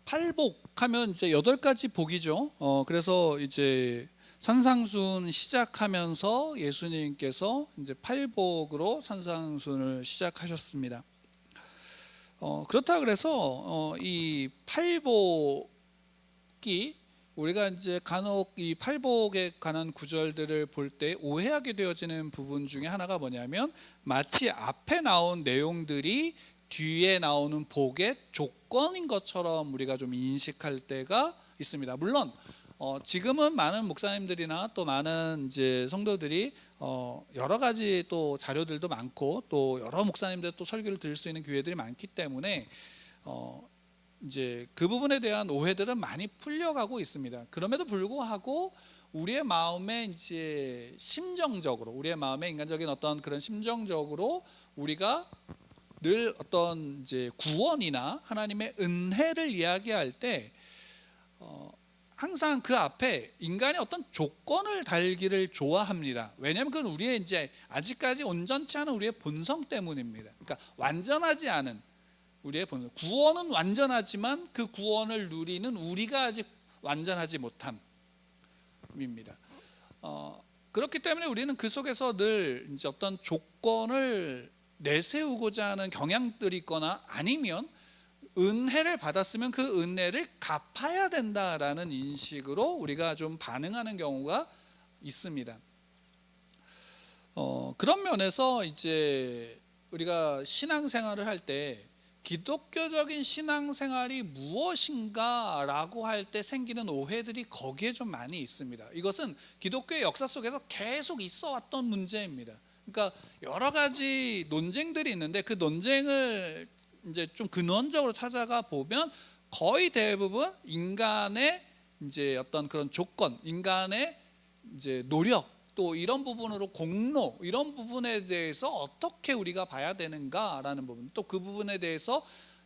팔복하면 이제 8가지 복이죠. 그래서 이제 산상순 시작하면서 예수님께서 이제 팔복으로 산상순을 시작하셨습니다. 그렇다 그래서 이 팔복이 우리가 이제 간혹 이 팔복에 관한 구절들을 볼 때 오해하게 되어지는 부분 중에 하나가 뭐냐면, 마치 앞에 나온 내용들이 뒤에 나오는 복의 조건인 것처럼 우리가 좀 인식할 때가 있습니다. 물론 지금은 많은 목사님들이나 또 많은 이제 성도들이 여러 가지 또 자료들도 많고 또 여러 목사님들 또 설교를 들을 수 있는 교회들이 많기 때문에 이제 그 부분에 대한 오해들은 많이 풀려가고 있습니다. 그럼에도 불구하고 우리의 마음에 이제 심정적으로, 우리의 마음에 인간적인 어떤 그런 심정적으로 우리가 늘 어떤 이제 구원이나 하나님의 은혜를 이야기할 때 항상 그 앞에 인간의 어떤 조건을 달기를 좋아합니다. 왜냐하면 그건 우리의 이제 아직까지 온전치 않은 우리의 본성 때문입니다. 그러니까 완전하지 않은 우리의 본성. 구원은 완전하지만 그 구원을 누리는 우리가 아직 완전하지 못함입니다. 그렇기 때문에 우리는 그 속에서 늘 이제 어떤 조건을 내세우고자 하는 경향들이 있거나 아니면 은혜를 받았으면 그 은혜를 갚아야 된다라는 인식으로 우리가 좀 반응하는 경우가 있습니다. 그런 면에서 이제 우리가 신앙생활을 할 때 기독교적인 신앙생활이 무엇인가라고 할 때 생기는 오해들이 거기에 좀 많이 있습니다. 이것은 기독교의 역사 속에서 계속 있어 왔던 문제입니다. 그러니까 여러 가지 논쟁들이 있는데 그 논쟁을 이제 좀 근원적으로 찾아가 보면 거의 대부분 인간의 이제 어떤 그런 조건, 인간의 이제 노력, 또 이런 부분으로 공로, 이런 부분에 대해서 어떻게 우리가 봐야 되는가라는 부분, 또 그 부분에 대해서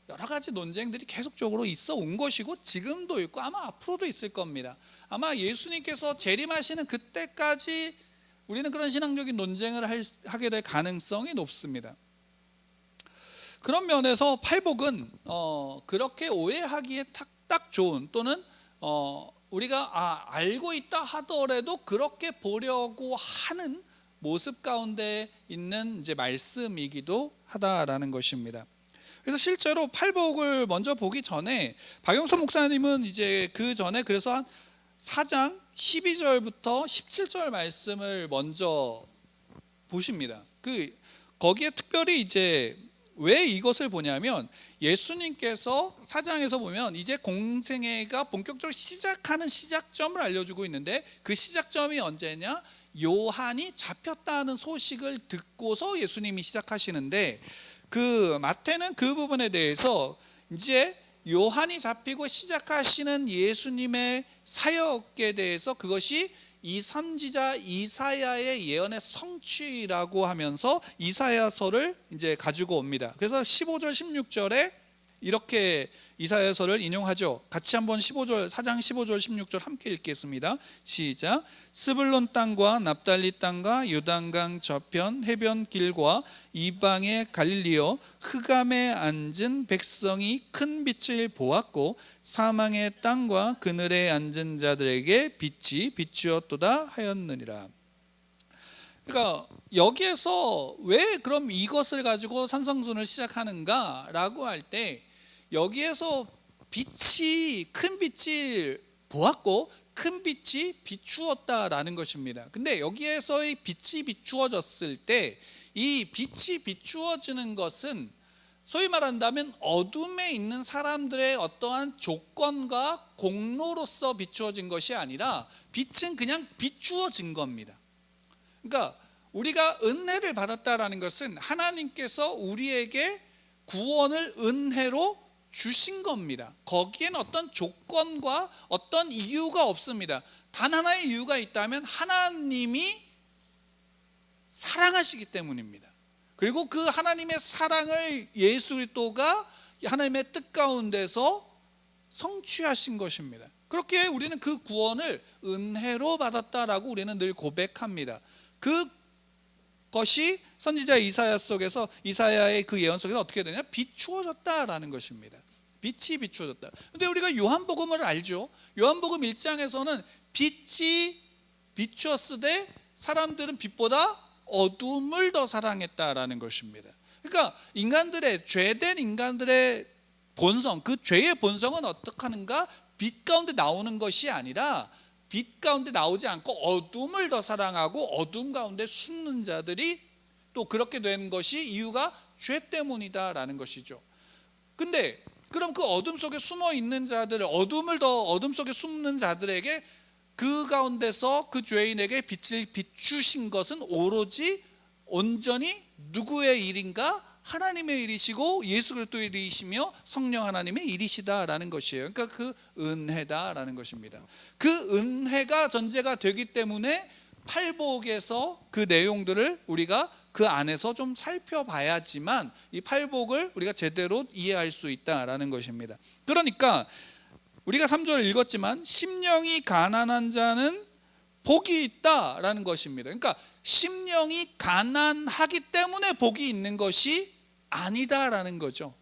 여러 가지 논쟁들이 계속적으로 있어 온 것이고 지금도 있고 아마 앞으로도 있을 겁니다. 아마 예수님께서 재림하시는 그때까지 우리는 그런 신앙적인 논쟁을 하게 될 가능성이 높습니다. 그런 면에서 팔복은 그렇게 오해하기에 딱 좋은, 또는 우리가 알고 있다 하더라도 그렇게 보려고 하는 모습 가운데 있는 이제 말씀이기도 하다라는 것입니다. 그래서 실제로 팔복을 먼저 보기 전에 박영서 목사님은 이제 그 전에 그래서 한 4장 12절부터 17절 말씀을 먼저 보십니다. 거기에 특별히 이제 왜 이것을 보냐면, 예수님께서 4장에서 보면 이제 공생애가 본격적으로 시작하는 시작점을 알려주고 있는데, 그 시작점이 언제냐? 요한이 잡혔다는 소식을 듣고서 예수님이 시작하시는데, 그 마태는 그 부분에 대해서 이제 요한이 잡히고 시작하시는 예수님의 사역에 대해서 그것이 이 선지자 이사야의 예언의 성취라고 하면서 이사야서를 이제 가지고 옵니다. 그래서 15절 16절에 이렇게 이사야서를 인용하죠. 같이 한번 4장 15절 16절 함께 읽겠습니다. 시작. 스불론 땅과 납달리 땅과 요단강 저편 해변 길과 이방의 갈릴리여, 흑암에 앉은 백성이 큰 빛을 보았고 사망의 땅과 그늘에 앉은 자들에게 빛이 비추었도다 하였느니라. 그러니까 여기에서 왜 그럼 이것을 가지고 산상순을 시작하는가라고 할 때, 여기에서 큰 빛이 보았고 큰 빛이 비추었다라는 것입니다. 근데 여기에서의 빛이 비추어졌을 때 이 빛이 비추어지는 것은 소위 말한다면 어둠에 있는 사람들의 어떠한 조건과 공로로서 비추어진 것이 아니라 빛은 그냥 비추어진 겁니다. 그러니까 우리가 은혜를 받았다라는 것은 하나님께서 우리에게 구원을 은혜로 주신 겁니다. 거기에는 어떤 조건과 어떤 이유가 없습니다. 단 하나의 이유가 있다면 하나님이 사랑하시기 때문입니다. 그리고 그 하나님의 사랑을 예수 그리스도가 하나님의 뜻 가운데서 성취하신 것입니다. 그렇게 우리는 그 구원을 은혜로 받았다라고 우리는 늘 고백합니다. 그것이 선지자 이사야 속에서, 이사야의 그 예언 속에서 어떻게 되냐? 비추어졌다라는 것입니다. 빛이 비추어졌다. 근데 우리가 요한복음을 알죠. 요한복음 1장에서는 빛이 비추었으되 사람들은 빛보다 어둠을 더 사랑했다라는 것입니다. 그러니까 인간들의, 죄된 인간들의 본성, 그 죄의 본성은 어떻게 하는가? 빛 가운데 나오는 것이 아니라 빛 가운데 나오지 않고 어둠을 더 사랑하고 어둠 가운데 숨는 자들이 또 그렇게 된 것이 이유가 죄 때문이다라는 것이죠. 근데 그럼 그 어둠 속에 숨어 있는 자들, 어둠 속에 숨는 자들에게 그 가운데서 그 죄인에게 빛을 비추신 것은 오로지 온전히 누구의 일인가? 하나님의 일이시고 예수 그리스도의 일이시며 성령 하나님의 일이시다라는 것이에요. 그러니까 그 은혜다라는 것입니다. 그 은혜가 전제가 되기 때문에 팔복에서 그 내용들을 우리가 그 안에서 좀 살펴봐야지만 이 팔복을 우리가 제대로 이해할 수 있다라는 것입니다. 그러니까 우리가 3절을 읽었지만 심령이 가난한 자는 복이 있다라는 것입니다. 그러니까 심령이 가난하기 때문에 복이 있는 것이 아니다라는 거죠.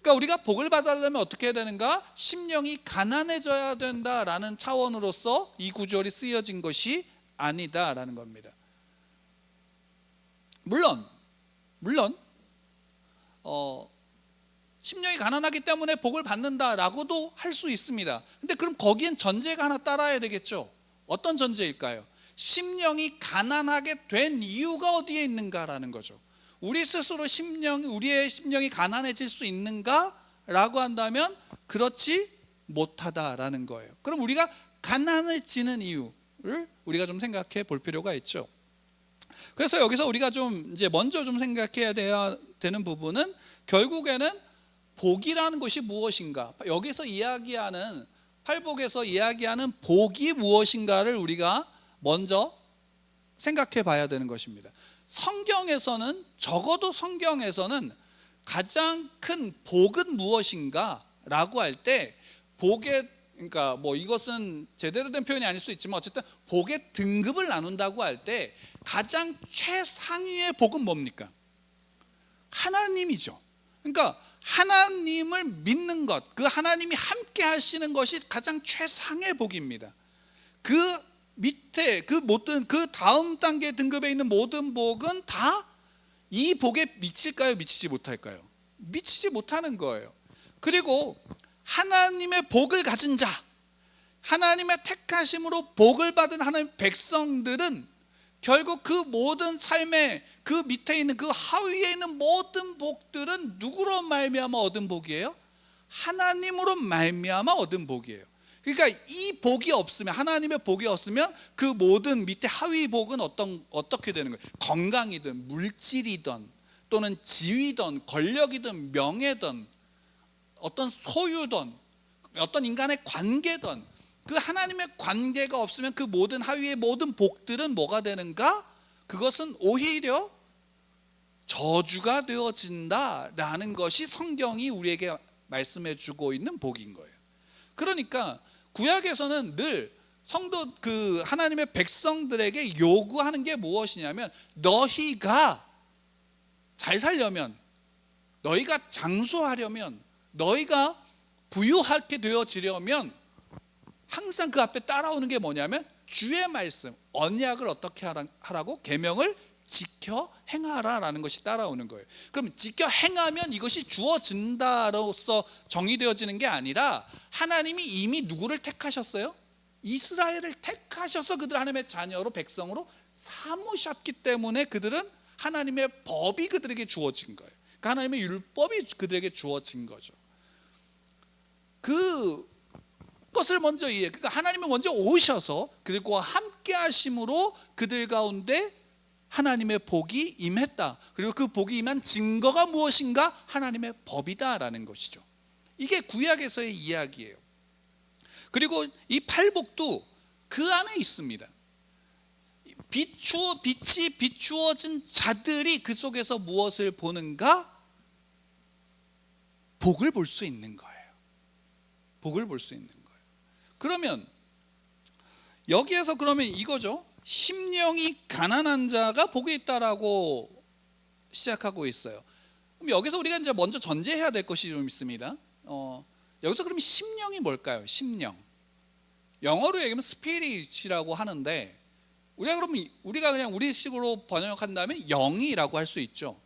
그러니까 우리가 복을 받으려면 어떻게 해야 되는가? 심령이 가난해져야 된다라는 차원으로서 이 구절이 쓰여진 것이 아니다라는 겁니다. 물론 심령이 가난하기 때문에 복을 받는다라고도 할 수 있습니다. 근데 그럼 거기엔 전제가 하나 따라야 되겠죠. 어떤 전제일까요? 심령이 가난하게 된 이유가 어디에 있는가라는 거죠. 우리 스스로 우리의 심령이 가난해질 수 있는가라고 한다면 그렇지 못하다라는 거예요. 그럼 우리가 가난해지는 이유를 우리가 좀 생각해 볼 필요가 있죠. 그래서 여기서 우리가 좀 이제 먼저 좀 생각해야 되는 부분은 결국에는 복이라는 것이 무엇인가? 여기서 이야기하는 팔복에서 이야기하는 복이 무엇인가를 우리가 먼저 생각해 봐야 되는 것입니다. 성경에서는, 적어도 성경에서는 가장 큰 복은 무엇인가 라고 할 때 복의, 그러니까 뭐 이것은 제대로 된 표현이 아닐 수 있지만 어쨌든 복의 등급을 나눈다고 할 때 가장 최상위의 복은 뭡니까? 하나님이죠. 그러니까 하나님을 믿는 것, 그 하나님이 함께 하시는 것이 가장 최상의 복입니다. 그 밑에 그 모든, 그 다음 단계 등급에 있는 모든 복은 다 이 복에 미칠까요? 미치지 못할까요? 미치지 못하는 거예요. 그리고 하나님의 복을 가진 자, 하나님의 택하심으로 복을 받은 하나님의 백성들은 결국 그 모든 삶의 그 밑에 있는, 그 하위에 있는 모든 복들은 누구로 말미암아 얻은 복이에요? 하나님으로 말미암아 얻은 복이에요. 그러니까 이 복이 없으면, 하나님의 복이 없으면 그 모든 밑에 하위 복은 어떻게 되는 거예요? 건강이든 물질이든 또는 지위든 권력이든 명예든 어떤 소유든 어떤 인간의 관계든 그 하나님의 관계가 없으면 그 모든 하위의 모든 복들은 뭐가 되는가? 그것은 오히려 저주가 되어진다라는 것이 성경이 우리에게 말씀해 주고 있는 복인 거예요. 그러니까 구약에서는 늘 성도, 그 하나님의 백성들에게 요구하는 게 무엇이냐면 너희가 잘 살려면, 너희가 장수하려면, 너희가 부유하게 되어지려면 항상 그 앞에 따라오는 게 뭐냐면 주의 말씀, 언약을 어떻게 하라고? 계명을 지켜 행하라라는 것이 따라오는 거예요. 그럼 지켜 행하면 이것이 주어진다로서 정의되어지는 게 아니라 하나님이 이미 누구를 택하셨어요? 이스라엘을 택하셔서 그들 하나님의 자녀로, 백성으로 삼으셨기 때문에 그들은 하나님의 법이 그들에게 주어진 거예요. 그러니까 하나님의 율법이 그들에게 주어진 거죠. 그것을 먼저 이해해. 그러니까 하나님이 먼저 오셔서 그들과 함께 하심으로 그들 가운데 하나님의 복이 임했다. 그리고 그 복이 임한 증거가 무엇인가? 하나님의 법이다라는 것이죠. 이게 구약에서의 이야기예요. 그리고 이 팔복도 그 안에 있습니다. 빛이 비추어진 자들이 그 속에서 무엇을 보는가? 복을 볼 수 있는 거예요. 복을 볼 수 있는 거예요. 그러면 여기에서 그러면 이거죠. 심령이 가난한 자가 복이 있다라고 시작하고 있어요. 그럼 여기서 우리가 이제 먼저 전제해야 될 것이 좀 있습니다. 여기서 그럼 심령이 뭘까요? 심령. 영어로 얘기하면 스피릿이라고 하는데 우리가 그냥 우리식으로 번역한다면 영이라고 할 수 있죠.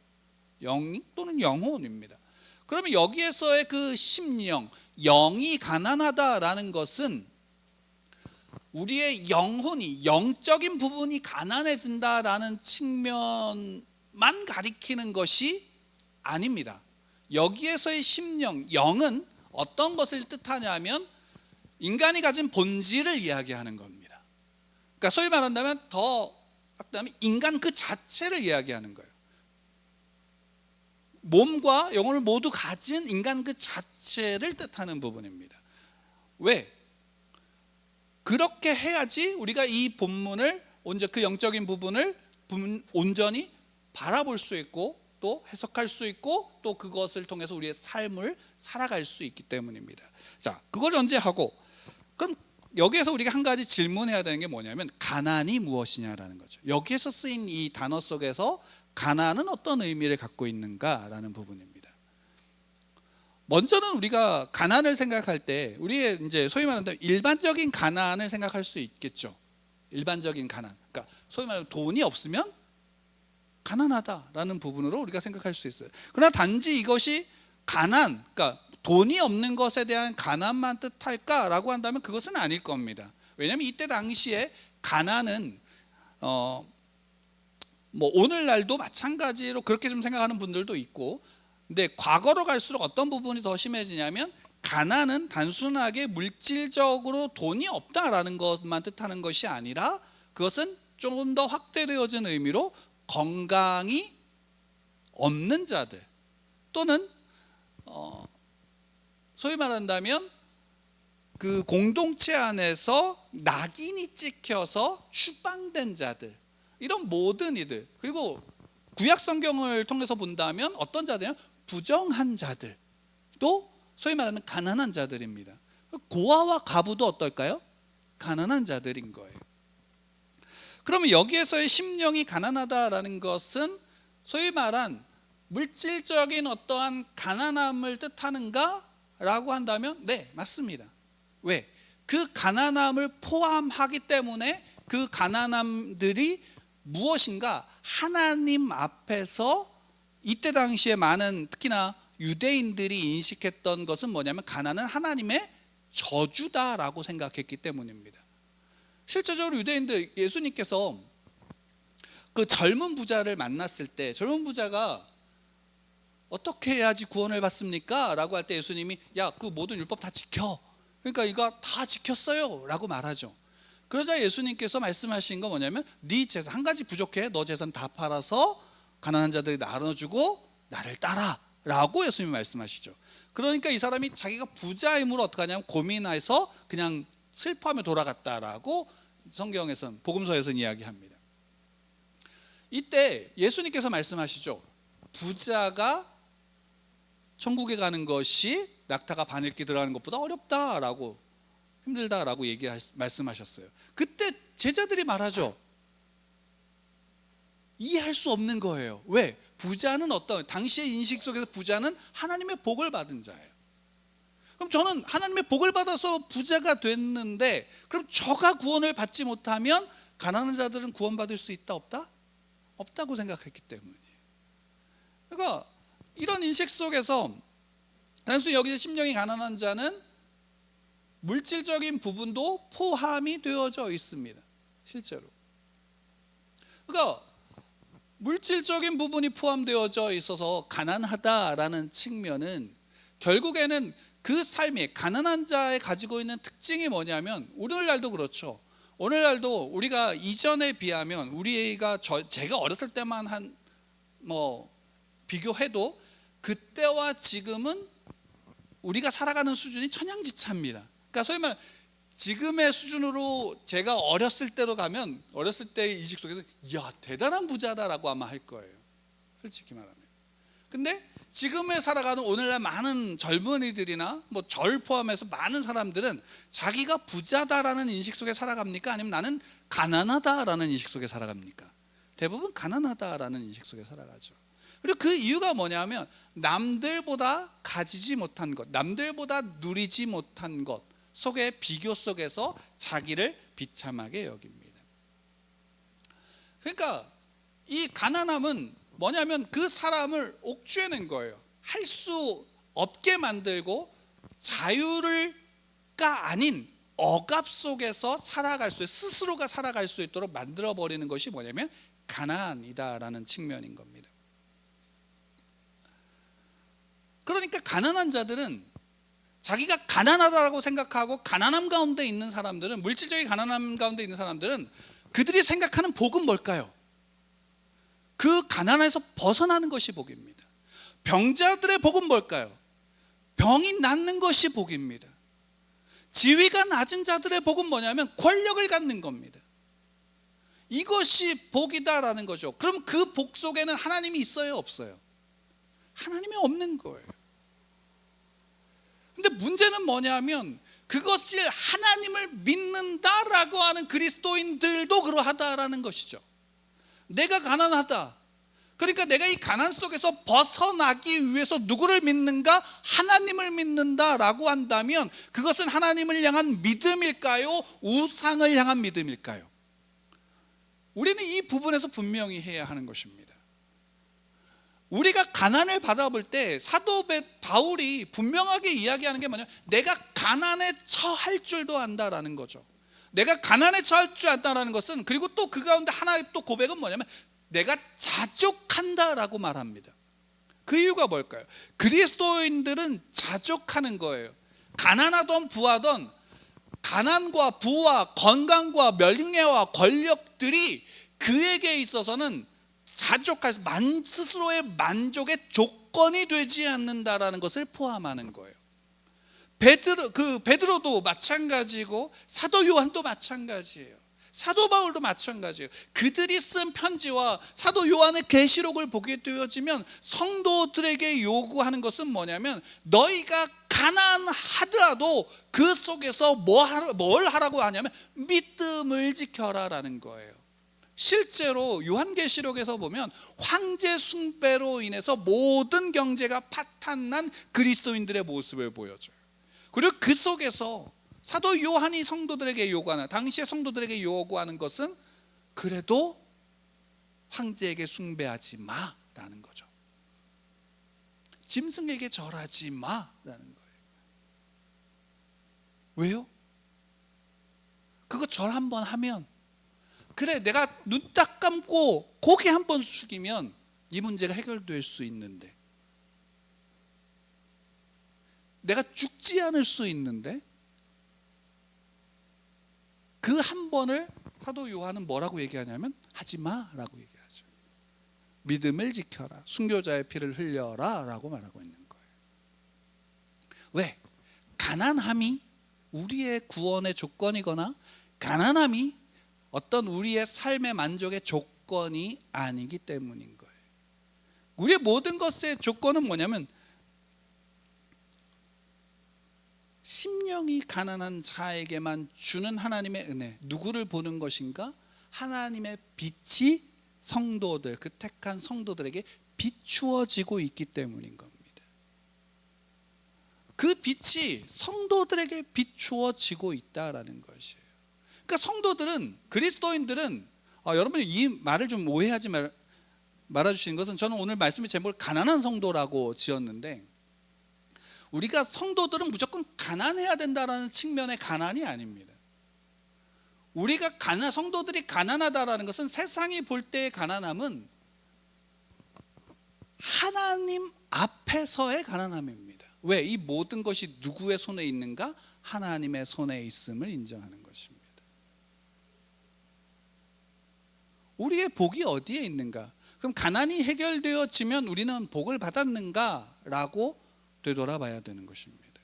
영 또는 영혼입니다. 그러면 여기에서의 그 심령, 영이 가난하다라는 것은 우리의 영혼이, 영적인 부분이 가난해진다라는 측면만 가리키는 것이 아닙니다. 여기에서의 심령, 영은 어떤 것을 뜻하냐면 인간이 가진 본질을 이야기하는 겁니다. 그러니까 소위 말한다면 인간 그 자체를 이야기하는 거예요. 몸과 영혼을 모두 가진 인간 그 자체를 뜻하는 부분입니다. 왜? 그렇게 해야지 우리가 이 본문을, 그 영적인 부분을 온전히 바라볼 수 있고 또 해석할 수 있고 또 그것을 통해서 우리의 삶을 살아갈 수 있기 때문입니다. 자, 그걸 전제하고 그럼 여기에서 우리가 한 가지 질문해야 되는 게 뭐냐면 가난이 무엇이냐라는 거죠. 여기에서 쓰인 이 단어 속에서 가난은 어떤 의미를 갖고 있는가라는 부분입니다. 먼저는 우리가 가난을 생각할 때 우리의 이제 소위 말하는 일반적인 가난을 생각할 수 있겠죠. 일반적인 가난. 그러니까 소위 말하는 돈이 없으면 가난하다라는 부분으로 우리가 생각할 수 있어요. 그러나 단지 이것이 가난, 그러니까 돈이 없는 것에 대한 가난만 뜻할까라고 한다면 그것은 아닐 겁니다. 왜냐하면 이때 당시에 가난은 오늘날도 마찬가지로 그렇게 좀 생각하는 분들도 있고, 근데 과거로 갈수록 어떤 부분이 더 심해지냐면 가난은 단순하게 물질적으로 돈이 없다라는 것만 뜻하는 것이 아니라 그것은 조금 더 확대되어진 의미로 건강이 없는 자들 또는 소위 말한다면 그 공동체 안에서 낙인이 찍혀서 추방된 자들, 이런 모든 이들, 그리고 구약 성경을 통해서 본다면 어떤 자들이냐? 부정한 자들, 또 소위 말하는 가난한 자들입니다. 고아와 과부도 어떨까요? 가난한 자들인 거예요. 그러면 여기에서의 심령이 가난하다라는 것은 소위 말한 물질적인 어떠한 가난함을 뜻하는가? 라고 한다면 네, 맞습니다. 왜? 그 가난함을 포함하기 때문에 그 가난함들이 무엇인가? 하나님 앞에서 이때 당시에 많은 특히나 유대인들이 인식했던 것은 뭐냐면 가난은 하나님의 저주다라고 생각했기 때문입니다. 실제적으로 유대인들, 예수님께서 그 젊은 부자를 만났을 때 젊은 부자가 어떻게 해야지 구원을 받습니까? 라고 할 때 예수님이 야, 그 모든 율법 다 지켜. 그러니까 이거 다 지켰어요 라고 말하죠. 그러자 예수님께서 말씀하신 건 뭐냐면 네 재산 한 가지 부족해, 너 재산 다 팔아서 가난한 자들이 나눠주고 나를 따라 라고 예수님이 말씀하시죠. 그러니까 이 사람이 자기가 부자임으로 어떻게 하냐면 고민해서 그냥 슬퍼하며 돌아갔다라고 성경에서는, 복음서에서는 이야기합니다. 이때 예수님께서 말씀하시죠. 부자가 천국에 가는 것이 낙타가 바늘기 들어가는 것보다 어렵다라고, 힘들다라고 말씀하셨어요. 그때 제자들이 말하죠. 이해할 수 없는 거예요. 왜? 부자는 당시의 인식 속에서 부자는 하나님의 복을 받은 자예요. 그럼 저는 하나님의 복을 받아서 부자가 됐는데 그럼 저가 구원을 받지 못하면 가난한 자들은 구원받을 수 있다 없다? 없다고 생각했기 때문이에요. 그러니까 이런 인식 속에서 단순히 여기서 심령이 가난한 자는 물질적인 부분도 포함이 되어져 있습니다. 실제로. 그러니까 물질적인 부분이 포함되어져 있어서 가난하다라는 측면은 결국에는 그 삶이, 가난한 자의 가지고 있는 특징이 뭐냐면 오늘날도 그렇죠. 오늘날도 우리가 이전에 비하면 제가 어렸을 때만 비교해도 그때와 지금은 우리가 살아가는 수준이 천양지차입니다. 그러니까 소위 말해 지금의 수준으로 제가 어렸을 때로 가면 어렸을 때의 인식 속에서 이야 대단한 부자다라고 아마 할 거예요. 솔직히 말하면. 근데 지금에 살아가는 오늘날 많은 젊은이들이나 절 포함해서 많은 사람들은 자기가 부자다라는 인식 속에 살아갑니까? 아니면 나는 가난하다라는 인식 속에 살아갑니까? 대부분 가난하다라는 인식 속에 살아가죠. 그리고 그 이유가 뭐냐면 남들보다 가지지 못한 것, 남들보다 누리지 못한 것 속의 비교 속에서 자기를 비참하게 여깁니다. 그러니까 이 가난함은 뭐냐면 그 사람을 옥죄는 거예요. 할 수 없게 만들고 자유가 아닌 억압 속에서 스스로가 살아갈 수 있도록 만들어버리는 것이 뭐냐면 가난이다라는 측면인 겁니다. 그러니까 가난한 자들은 자기가 가난하다고 생각하고 가난함 가운데 있는 사람들은, 물질적인 가난함 가운데 있는 사람들은 그들이 생각하는 복은 뭘까요? 그 가난에서 벗어나는 것이 복입니다. 병자들의 복은 뭘까요? 병이 낫는 것이 복입니다. 지위가 낮은 자들의 복은 뭐냐면 권력을 갖는 겁니다. 이것이 복이다라는 거죠. 그럼 그 복 속에는 하나님이 있어요, 없어요? 하나님이 없는 거예요. 근데 문제는 뭐냐면 그것을 하나님을 믿는다라고 하는 그리스도인들도 그러하다라는 것이죠. 내가 가난하다, 그러니까 내가 이 가난 속에서 벗어나기 위해서 누구를 믿는가? 하나님을 믿는다라고 한다면 그것은 하나님을 향한 믿음일까요? 우상을 향한 믿음일까요? 우리는 이 부분에서 분명히 해야 하는 것입니다. 우리가 가난을 받아볼 때 사도 바울이 분명하게 이야기하는 게 뭐냐면 내가 가난에 처할 줄도 안다라는 거죠. 내가 가난에 처할 줄 안다라는 것은, 그리고 또 그 가운데 하나의 또 고백은 뭐냐면 내가 자족한다라고 말합니다. 그 이유가 뭘까요? 그리스도인들은 자족하는 거예요. 가난하던 부하던 가난과 부와 건강과 명예와 권력들이 그에게 있어서는 자족할 스스로의 만족의 조건이 되지 않는다라는 것을 포함하는 거예요. 베드로도 마찬가지고 사도 요한도 마찬가지예요. 사도 바울도 마찬가지예요. 그들이 쓴 편지와 사도 요한의 계시록을 보게 되어지면 성도들에게 요구하는 것은 뭐냐면 너희가 가난하더라도 그 속에서 뭘 하라고 하냐면 믿음을 지켜라라는 거예요. 실제로 요한계시록에서 보면 황제 숭배로 인해서 모든 경제가 파탄난 그리스도인들의 모습을 보여줘요. 그리고 그 속에서 사도 요한이 성도들에게 요구하는, 당시의 성도들에게 요구하는 것은 그래도 황제에게 숭배하지 마라는 거죠. 짐승에게 절하지 마라는 거예요. 왜요? 그거 절 한번 하면, 그래 내가 눈 딱 감고 고개 한번 숙이면 이 문제가 해결될 수 있는데, 내가 죽지 않을 수 있는데, 그 한 번을 사도 요한은 뭐라고 얘기하냐면 하지 마라고 얘기하죠. 믿음을 지켜라, 순교자의 피를 흘려라 라고 말하고 있는 거예요. 왜? 가난함이 우리의 구원의 조건이거나 가난함이 어떤 우리의 삶의 만족의 조건이 아니기 때문인 거예요. 우리의 모든 것의 조건은 뭐냐면 심령이 가난한 자에게만 주는 하나님의 은혜, 누구를 보는 것인가? 하나님의 빛이 성도들, 그 택한 성도들에게 비추어지고 있기 때문인 겁니다. 그 빛이 성도들에게 비추어지고 있다라는 것이에요. 그러니까 성도들은, 그리스도인들은, 여러분이 이 말을 좀 오해하지 말아주시는 것은, 저는 오늘 말씀의 제목을 가난한 성도라고 지었는데, 우리가 성도들은 무조건 가난해야 된다라는 측면의 가난이 아닙니다. 우리가 성도들이 가난하다라는 것은, 세상이 볼 때의 가난함은 하나님 앞에서의 가난함입니다. 왜? 이 모든 것이 누구의 손에 있는가? 하나님의 손에 있음을 인정하는 것입니다. 우리의 복이 어디에 있는가? 그럼 가난이 해결되어지면 우리는 복을 받았는가? 라고 되돌아봐야 되는 것입니다.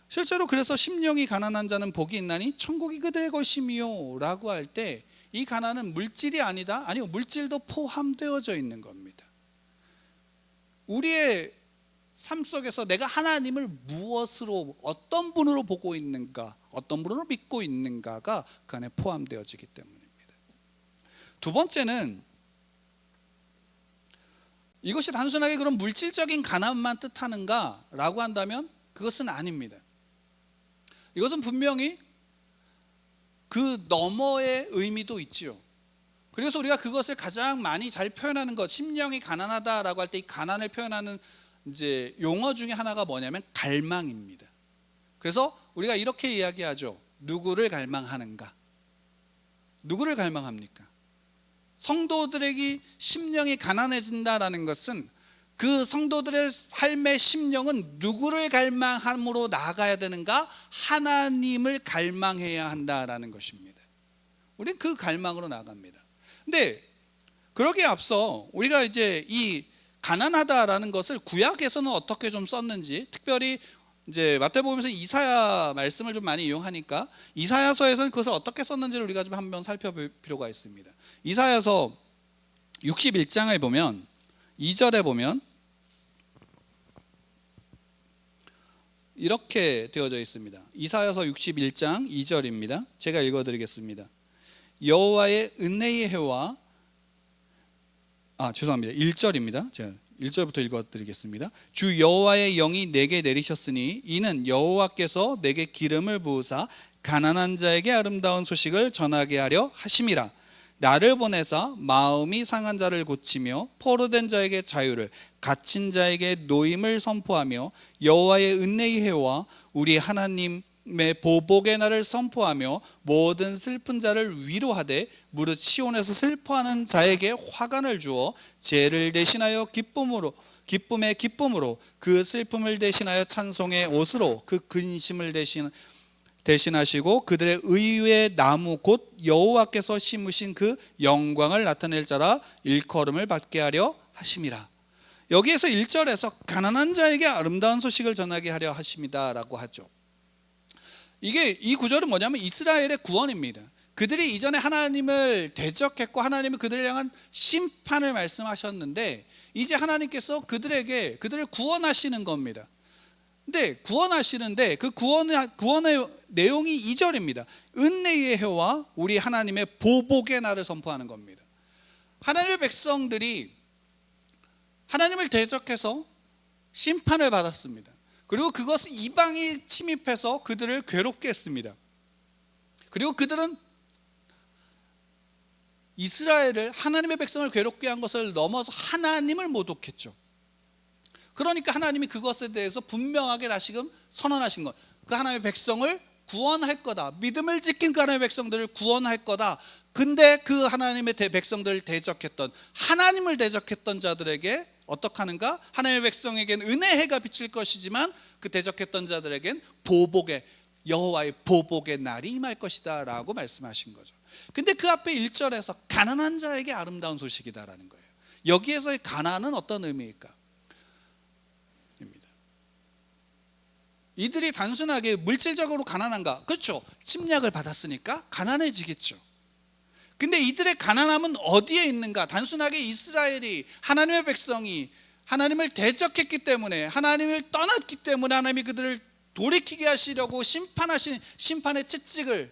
실제로 그래서 심령이 가난한 자는 복이 있나니 천국이 그들의 것이미요 라고 할 때, 이 가난은 물질이 아니다, 아니요, 물질도 포함되어져 있는 겁니다. 우리의 삶 속에서 내가 하나님을 무엇으로, 어떤 분으로 보고 있는가, 어떤 분으로 믿고 있는가가 그 안에 포함되어지기 때문입니다. 두 번째는 이것이 단순하게 그런 물질적인 가난만 뜻하는가라고 한다면 그것은 아닙니다. 이것은 분명히 그 너머의 의미도 있지요. 그래서 우리가 그것을 가장 많이 잘 표현하는 것, 심령이 가난하다라고 할 때 이 가난을 표현하는 이제 용어 중에 하나가 뭐냐면 갈망입니다. 그래서 우리가 이렇게 이야기하죠. 누구를 갈망하는가? 누구를 갈망합니까? 성도들에게 심령이 가난해진다라는 것은 그 성도들의 삶의 심령은 누구를 갈망함으로 나아가야 되는가? 하나님을 갈망해야 한다라는 것입니다. 우리는 그 갈망으로 나아갑니다. 근데 그러기에 앞서 우리가 이제 이 가난하다라는 것을 구약에서는 어떻게 좀 썼는지, 특별히 이제 마태복음에서 이사야 말씀을 좀 많이 이용하니까 이사야서에서는 그것을 어떻게 썼는지를 우리가 좀 한번 살펴볼 필요가 있습니다. 이사야서 61장을 보면 2절에 보면 이렇게 되어져 있습니다. 이사야서 61장 2절입니다. 제가 읽어드리겠습니다. 여호와의 은혜의 해와 죄송합니다. 1절입니다. 제가 1절부터 읽어드리겠습니다. 주 여호와의 영이 내게 내리셨으니 이는 여호와께서 내게 기름을 부으사 가난한 자에게 아름다운 소식을 전하게 하려 하심이라. 나를 보내사 마음이 상한 자를 고치며 포로된 자에게 자유를, 갇힌 자에게 노임을 선포하며 여호와의 은혜의 해와 우리 하나님의 보복의 날을 선포하며 모든 슬픈 자를 위로하되 무릇 시온에서 슬퍼하는 자에게 화관을 주어 죄를 대신하여 기쁨의 기쁨으로 그 슬픔을 대신하여 찬송의 옷으로 그 근심을 대신하시고 그들의 의의 나무 곧 여호와께서 심으신 그 영광을 나타낼 자라 일컬음을 받게 하려 하심이라. 여기에서 1절에서 가난한 자에게 아름다운 소식을 전하게 하려 하심이다 라고 하죠. 이 구절은 뭐냐면 이스라엘의 구원입니다. 그들이 이전에 하나님을 대적했고 하나님은 그들을 향한 심판을 말씀하셨는데 이제 하나님께서 그들을 구원하시는 겁니다. 근데 구원하시는데 그 구원의 내용이 2절입니다. 은혜의 해와 우리 하나님의 보복의 날을 선포하는 겁니다. 하나님의 백성들이 하나님을 대적해서 심판을 받았습니다. 그리고 그것을 이방이 침입해서 그들을 괴롭게 했습니다. 그리고 그들은 이스라엘을, 하나님의 백성을 괴롭게 한 것을 넘어서 하나님을 모독했죠. 그러니까 하나님이 그것에 대해서 분명하게 다시금 선언하신 것, 그 하나님의 백성을 구원할 거다, 믿음을 지킨 그 하나님의 백성들을 구원할 거다. 근데 그 하나님의 백성들을 대적했던, 하나님을 대적했던 자들에게 어떻게 하는가? 하나님의 백성에겐 은혜의 해가 비칠 것이지만 그 대적했던 자들에겐 여호와의 보복의 날이 임할 것이다 라고 말씀하신 거죠. 근데 그 앞에 1절에서 가난한 자에게 아름다운 소식이다라는 거예요. 여기에서의 가난은 어떤 의미일까? 이들이 단순하게 물질적으로 가난한가? 그렇죠. 침략을 받았으니까 가난해지겠죠. 근데 이들의 가난함은 어디에 있는가? 단순하게 이스라엘이, 하나님의 백성이 하나님을 대적했기 때문에, 하나님을 떠났기 때문에 하나님이 그들을 돌이키게 하시려고 심판의 채찍을,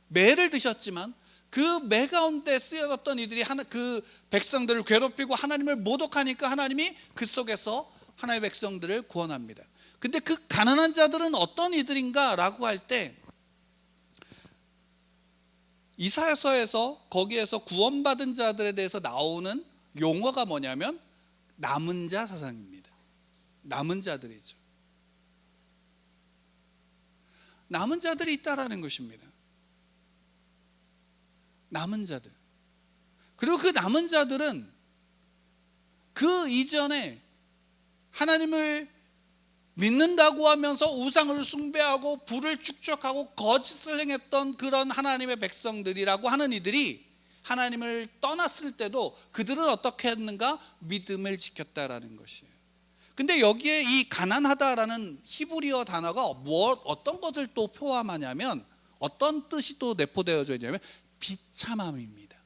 매를 드셨지만 그 매 가운데 쓰여졌던 이들이 그 백성들을 괴롭히고 하나님을 모독하니까 하나님이 그 속에서 하나님의 백성들을 구원합니다. 근데 그 가난한 자들은 어떤 이들인가 라고 할 때 이사야서에서 거기에서 구원받은 자들에 대해서 나오는 용어가 뭐냐면 남은 자 사상입니다. 남은 자들이죠. 남은 자들이 있다라는 것입니다. 남은 자들. 그리고 그 남은 자들은 그 이전에 하나님을 믿는다고 하면서 우상을 숭배하고 불을 축적하고 거짓을 행했던 그런 하나님의 백성들이라고 하는 이들이 하나님을 떠났을 때도 그들은 어떻게 했는가? 믿음을 지켰다라는 것이에요. 근데 여기에 이 가난하다라는 히브리어 단어가 어떤 것을 또 포함하냐면, 어떤 뜻이 또 내포되어져 있냐면 비참함입니다.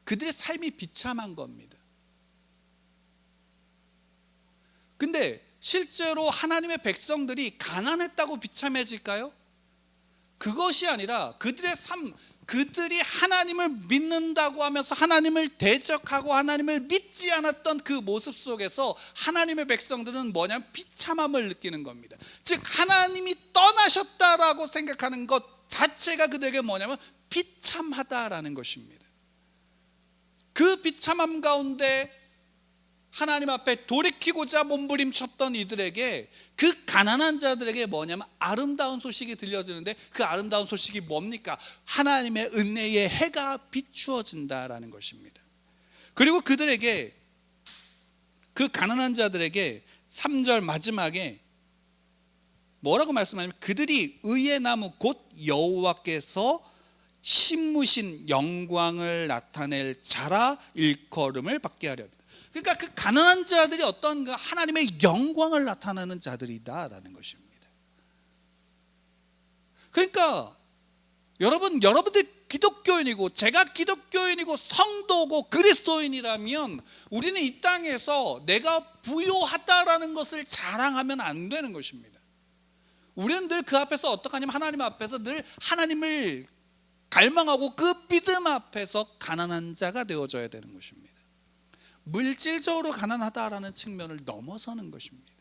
그들의 삶이 비참한 겁니다. 근데 실제로 하나님의 백성들이 가난했다고 비참해질까요? 그것이 아니라 그들의 삶, 그들이 하나님을 믿는다고 하면서 하나님을 대적하고 하나님을 믿지 않았던 그 모습 속에서 하나님의 백성들은 뭐냐면 비참함을 느끼는 겁니다. 즉 하나님이 떠나셨다라고 생각하는 것 자체가 그들에게 뭐냐면 비참하다라는 것입니다. 그 비참함 가운데 하나님 앞에 돌이키고자 몸부림쳤던 이들에게, 그 가난한 자들에게 뭐냐면 아름다운 소식이 들려지는데, 그 아름다운 소식이 뭡니까? 하나님의 은혜의 해가 비추어진다라는 것입니다. 그리고 그들에게, 그 가난한 자들에게 3절 마지막에 뭐라고 말씀하냐면 그들이 의의 나무 곧 여호와께서 심으신 영광을 나타낼 자라 일컬음을 받게 하려. 그러니까 그 가난한 자들이 어떤 하나님의 영광을 나타내는 자들이다라는 것입니다. 그러니까 여러분들 기독교인이고 제가 기독교인이고 성도고 그리스도인이라면 우리는 이 땅에서 내가 부요하다라는 것을 자랑하면 안 되는 것입니다. 우리는 늘 그 앞에서 어떻게 하냐면 하나님 앞에서 늘 하나님을 갈망하고 그 믿음 앞에서 가난한 자가 되어져야 되는 것입니다. 물질적으로 가난하다라는 측면을 넘어서는 것입니다.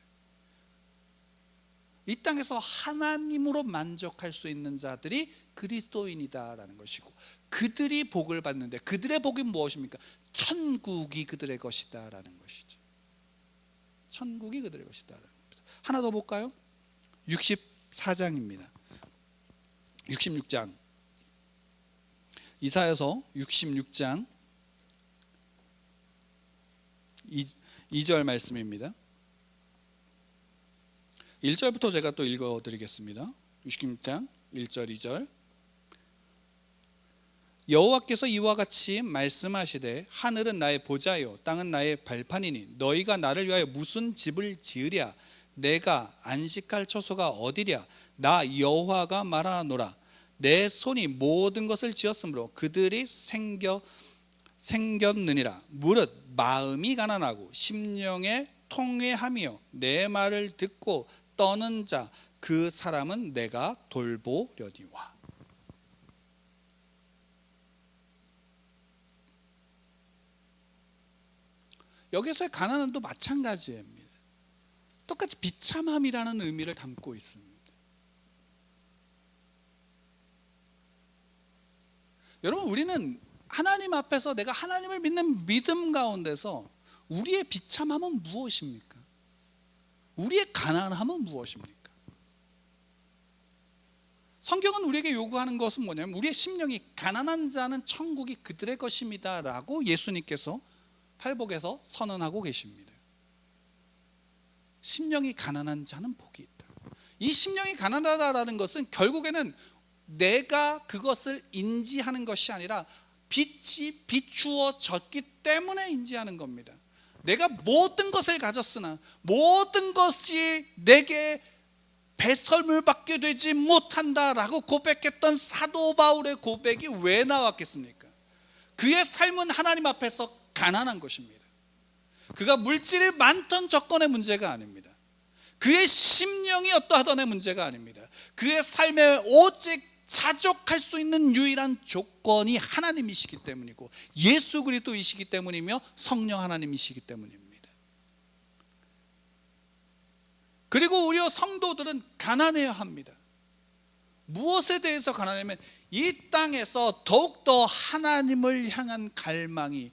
이 땅에서 하나님으로 만족할 수 있는 자들이 그리스도인이다라는 것이고, 그들이 복을 받는데 그들의 복이 무엇입니까? 천국이 그들의 것이다라는 것이죠. 천국이 그들의 것이다라는 겁니다. 하나 더 볼까요? 64장입니다. 66장 이사야서 66장 2절 말씀입니다. 1절부터 제가 또 읽어드리겠습니다. 66장 1절 2절. 여호와께서 이와 같이 말씀하시되 하늘은 나의 보좌요 땅은 나의 발판이니 너희가 나를 위하여 무슨 집을 지으랴? 내가 안식할 처소가 어디랴? 나 여호와가 말하노라. 내 손이 모든 것을 지었으므로 그들이 생겼느니라. 무릇 마음이 가난하고 심령에 통회하며 내 말을 듣고 떠는 자 그 사람은 내가 돌보려니와. 여기서의 가난은 또 마찬가지입니다. 똑같이 비참함이라는 의미를 담고 있습니다. 여러분, 우리는 하나님 앞에서 내가 하나님을 믿는 믿음 가운데서 우리의 비참함은 무엇입니까? 우리의 가난함은 무엇입니까? 성경은 우리에게 요구하는 것은 뭐냐면 우리의 심령이 가난한 자는 천국이 그들의 것입니다 라고 예수님께서 팔복에서 선언하고 계십니다. 심령이 가난한 자는 복이 있다. 이 심령이 가난하다라는 것은 결국에는 내가 그것을 인지하는 것이 아니라 빛이 비추어졌기 때문에 인지하는 겁니다. 내가 모든 것을 가졌으나 모든 것이 내게 배설물 받게 되지 못한다라고 고백했던 사도 바울의 고백이 왜 나왔겠습니까? 그의 삶은 하나님 앞에서 가난한 것입니다. 그가 물질이 많던 조건의 문제가 아닙니다. 그의 심령이 어떠하던의 문제가 아닙니다. 그의 삶에 오직 자족할 수 있는 유일한 조건이 하나님이시기 때문이고 예수 그리스도이시기 때문이며 성령 하나님이시기 때문입니다. 그리고 우리 성도들은 가난해야 합니다. 무엇에 대해서 가난하냐면 이 땅에서 더욱더 하나님을 향한 갈망이,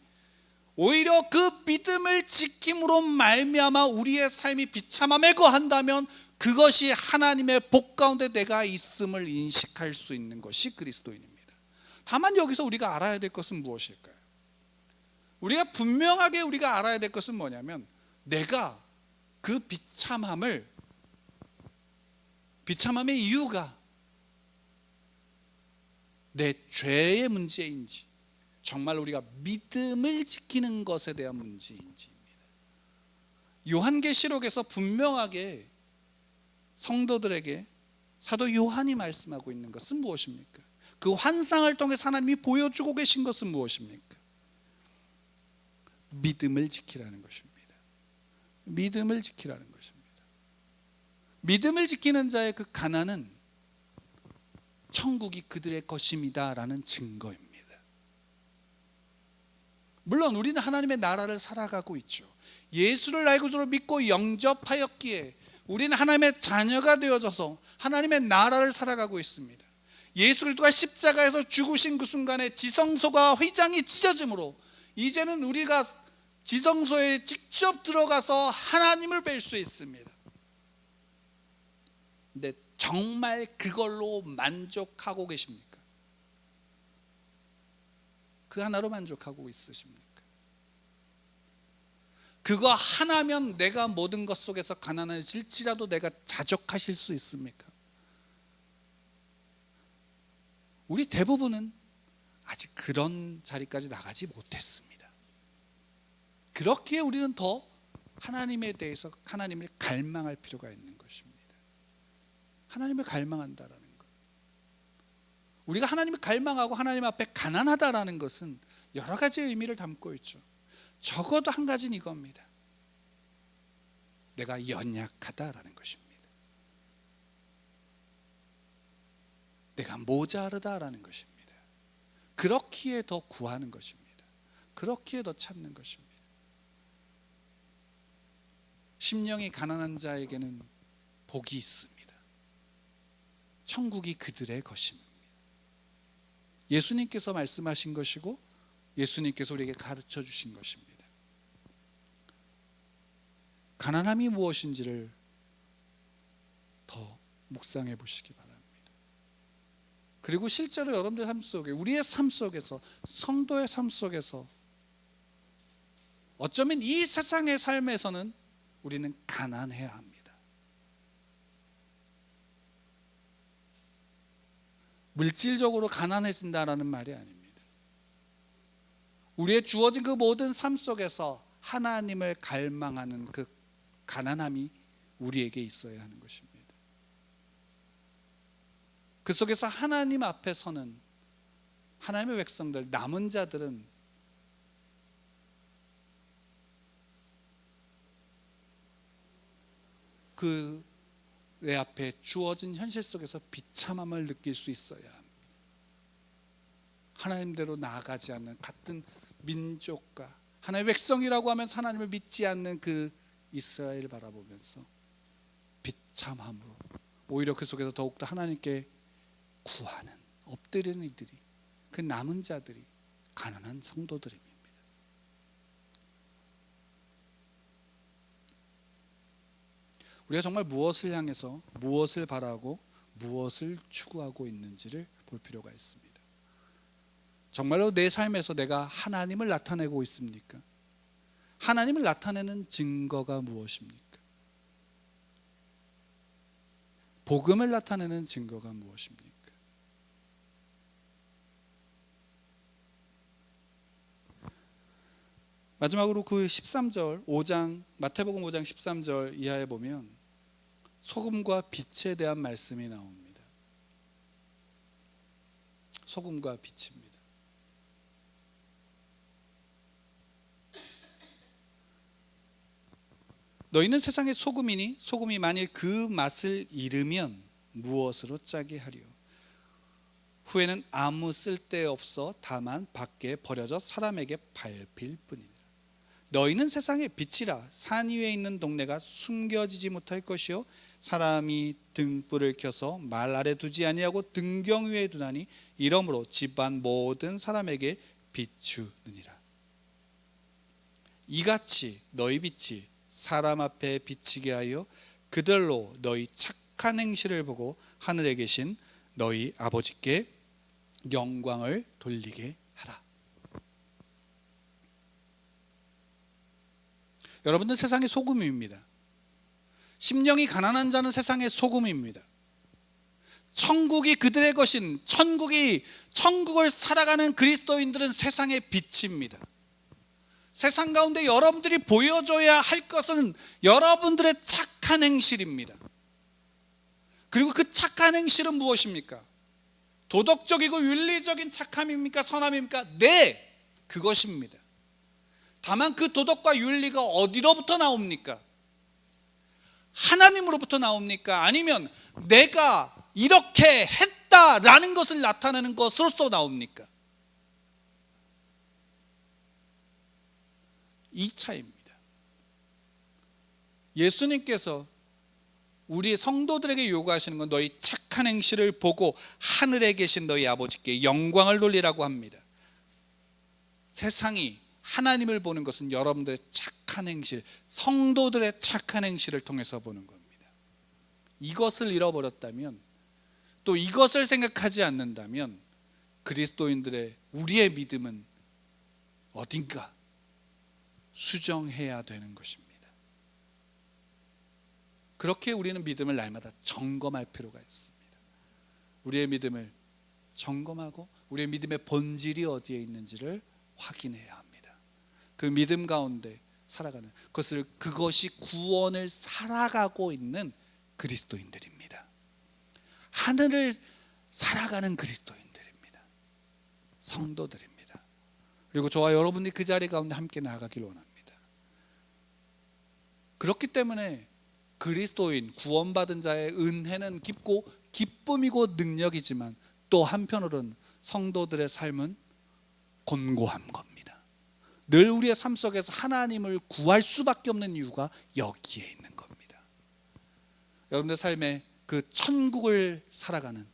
오히려 그 믿음을 지킴으로 말미암아 우리의 삶이 비참함에 거한다면 그것이 하나님의 복 가운데 내가 있음을 인식할 수 있는 것이 그리스도인입니다. 다만 여기서 우리가 알아야 될 것은 무엇일까요? 우리가 분명하게 우리가 알아야 될 것은 뭐냐면 내가 그 비참함의 이유가 내 죄의 문제인지 정말 우리가 믿음을 지키는 것에 대한 문제인지입니다. 요한계시록에서 분명하게 성도들에게 사도 요한이 말씀하고 있는 것은 무엇입니까? 그 환상을 통해서 하나님이 보여주고 계신 것은 무엇입니까? 믿음을 지키라는 것입니다. 믿음을 지키라는 것입니다. 믿음을 지키는 자의 그 가난은 천국이 그들의 것입니다 라는 증거입니다. 물론 우리는 하나님의 나라를 살아가고 있죠. 예수를 나의 구주로 믿고 영접하였기에 우리는 하나님의 자녀가 되어져서 하나님의 나라를 살아가고 있습니다. 예수 그리스도가 십자가에서 죽으신 그 순간에 지성소가 휘장이 찢어짐으로 이제는 우리가 지성소에 직접 들어가서 하나님을 뵐 수 있습니다. 근데 정말 그걸로 만족하고 계십니까? 그 하나로 만족하고 있으십니까? 그거 하나면 내가 모든 것 속에서 가난해질지라도 내가 자족하실 수 있습니까? 우리 대부분은 아직 그런 자리까지 나가지 못했습니다. 그렇기에 우리는 더 하나님에 대해서 하나님을 갈망할 필요가 있는 것입니다. 하나님을 갈망한다라는 것, 우리가 하나님을 갈망하고 하나님 앞에 가난하다라는 것은 여러 가지 의미를 담고 있죠. 적어도 한 가지는 이겁니다. 내가 연약하다라는 것입니다. 내가 모자르다라는 것입니다. 그렇기에 더 구하는 것입니다. 그렇기에 더 찾는 것입니다. 심령이 가난한 자에게는 복이 있습니다. 천국이 그들의 것입니다. 예수님께서 말씀하신 것이고 예수님께서 우리에게 가르쳐 주신 것입니다. 가난함이 무엇인지를 더 묵상해 보시기 바랍니다. 그리고 실제로 여러분들 삶 속에, 우리의 삶 속에서, 성도의 삶 속에서 어쩌면 이 세상의 삶에서는 우리는 가난해야 합니다. 물질적으로 가난해진다라는 말이 아닙니다. 우리의 주어진 그 모든 삶 속에서 하나님을 갈망하는 그 가난함이 우리에게 있어야 하는 것입니다. 그 속에서 하나님 앞에 서는 하나님의 백성들, 남은 자들은 그 내 앞에 주어진 현실 속에서 비참함을 느낄 수 있어야 합니다. 하나님대로 나아가지 않는 같은 민족과 하나님의 백성이라고 하면서 하나님을 믿지 않는 그 이스라엘을 바라보면서 비참함으로 오히려 그 속에서 더욱더 하나님께 구하는, 엎드리는 이들이, 그 남은 자들이 가난한 성도들입니다. 우리가 정말 무엇을 향해서, 무엇을 바라고, 무엇을 추구하고 있는지를 볼 필요가 있습니다. 정말로 내 삶에서 내가 하나님을 나타내고 있습니까? 하나님을 나타내는 증거가 무엇입니까? 복음을 나타내는 증거가 무엇입니까? 마지막으로 그 13절, 5장, 마태복음 5장 13절 이하에 보면 소금과 빛에 대한 말씀이 나옵니다. 소금과 빛입니다. 너희는 세상의 소금이니 소금이 만일 그 맛을 잃으면 무엇으로 짜게 하리요? 후에는 아무 쓸데없어 다만 밖에 버려져 사람에게 밟힐 뿐이니라. 너희는 세상의 빛이라. 산 위에 있는 동네가 숨겨지지 못할 것이요 사람이 등불을 켜서 말 아래 두지 아니하고 등경 위에 두나니 이러므로 집안 모든 사람에게 비추느니라. 이같이 너희 빛이 사람 앞에 비치게 하여 그들로 너희 착한 행실을 보고 하늘에 계신 너희 아버지께 영광을 돌리게 하라. 여러분들 세상의 소금입니다. 심령이 가난한 자는 세상의 소금입니다. 천국이 그들의 것인, 천국을 살아가는 그리스도인들은 세상의 빛입니다. 세상 가운데 여러분들이 보여줘야 할 것은 여러분들의 착한 행실입니다. 그리고 그 착한 행실은 무엇입니까? 도덕적이고 윤리적인 착함입니까? 선함입니까? 네, 그것입니다. 다만 그 도덕과 윤리가 어디로부터 나옵니까? 하나님으로부터 나옵니까? 아니면 내가 이렇게 했다라는 것을 나타내는 것으로서 나옵니까? 이 차이입니다. 예수님께서 우리 성도들에게 요구하시는 건 너희 착한 행실을 보고 하늘에 계신 너희 아버지께 영광을 돌리라고 합니다. 세상이 하나님을 보는 것은 여러분들의 착한 행실, 성도들의 착한 행실을 통해서 보는 겁니다. 이것을 잃어버렸다면, 또 이것을 생각하지 않는다면 그리스도인들의 우리의 믿음은 어딘가 수정해야 되는 것입니다. 그렇게 우리는 믿음을 날마다 점검할 필요가 있습니다. 우리의 믿음을 점검하고 우리의 믿음의 본질이 어디에 있는지를 확인해야 합니다. 그 믿음 가운데 살아가는 그것이 구원을 살아가고 있는 그리스도인들입니다. 하늘을 살아가는 그리스도인들입니다. 성도들입니다. 그리고 저와 여러분이 그 자리 가운데 함께 나아가길 원합니다. 그렇기 때문에 그리스도인, 구원받은 자의 은혜는 깊고 기쁨이고 능력이지만 또 한편으로는 성도들의 삶은 곤고한 겁니다. 늘 우리의 삶 속에서 하나님을 구할 수밖에 없는 이유가 여기에 있는 겁니다. 여러분들 삶에 그 천국을 살아가는,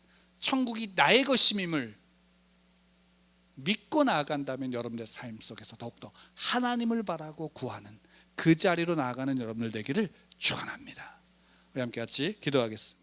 천국이 나의 것임임을 믿고 나아간다면 여러분들의 삶 속에서 더욱더 하나님을 바라고 구하는 그 자리로 나아가는 여러분들 되기를 축원합니다. 우리 함께 같이 기도하겠습니다.